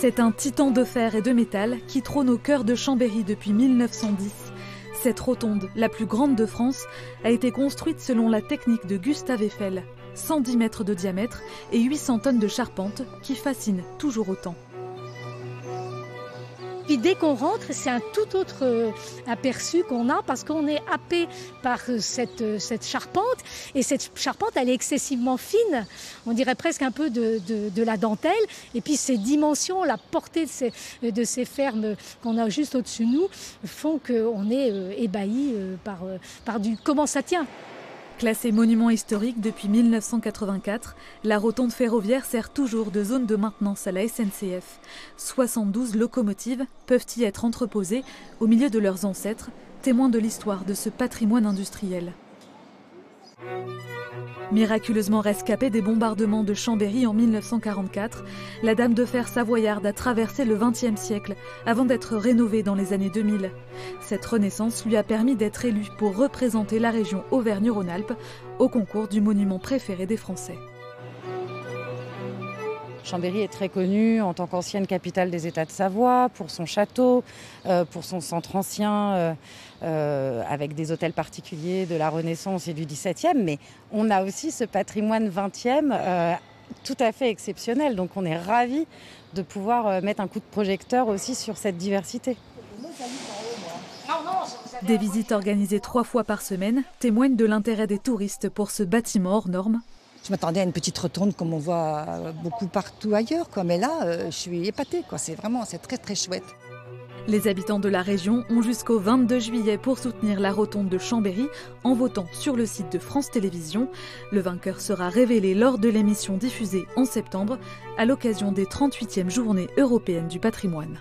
C'est un titan de fer et de métal qui trône au cœur de Chambéry depuis 1910. Cette rotonde, la plus grande de France, a été construite selon la technique de Gustave Eiffel. 110 mètres de diamètre et 800 tonnes de charpente qui fascinent toujours autant. Puis dès qu'on rentre, c'est un tout autre aperçu qu'on a parce qu'on est happé par cette charpente. Et cette charpente, elle est excessivement fine. On dirait presque un peu de la dentelle. Et puis ces dimensions, la portée de ces fermes qu'on a juste au-dessus de nous font qu'on est ébahi par comment ça tient. Classée monument historique depuis 1984, la rotonde ferroviaire sert toujours de zone de maintenance à la SNCF. 72 locomotives peuvent y être entreposées au milieu de leurs ancêtres, témoins de l'histoire de ce patrimoine industriel. Miraculeusement rescapée des bombardements de Chambéry en 1944, la Dame de fer savoyarde a traversé le XXe siècle avant d'être rénovée dans les années 2000. Cette renaissance lui a permis d'être élue pour représenter la région Auvergne-Rhône-Alpes au concours du monument préféré des Français. Chambéry est très connue en tant qu'ancienne capitale des États de Savoie, pour son château, pour son centre ancien, avec des hôtels particuliers de la Renaissance et du XVIIe. Mais on a aussi ce patrimoine XXe tout à fait exceptionnel. Donc on est ravis de pouvoir mettre un coup de projecteur aussi sur cette diversité. Des visites organisées 3 fois par semaine témoignent de l'intérêt des touristes pour ce bâtiment hors norme. Je m'attendais à une petite rotonde comme on voit beaucoup partout ailleurs, quoi. Mais là, je suis épatée, quoi. C'est très très chouette. Les habitants de la région ont jusqu'au 22 juillet pour soutenir la rotonde de Chambéry en votant sur le site de France Télévisions. Le vainqueur sera révélé lors de l'émission diffusée en septembre à l'occasion des 38e Journées européennes du patrimoine.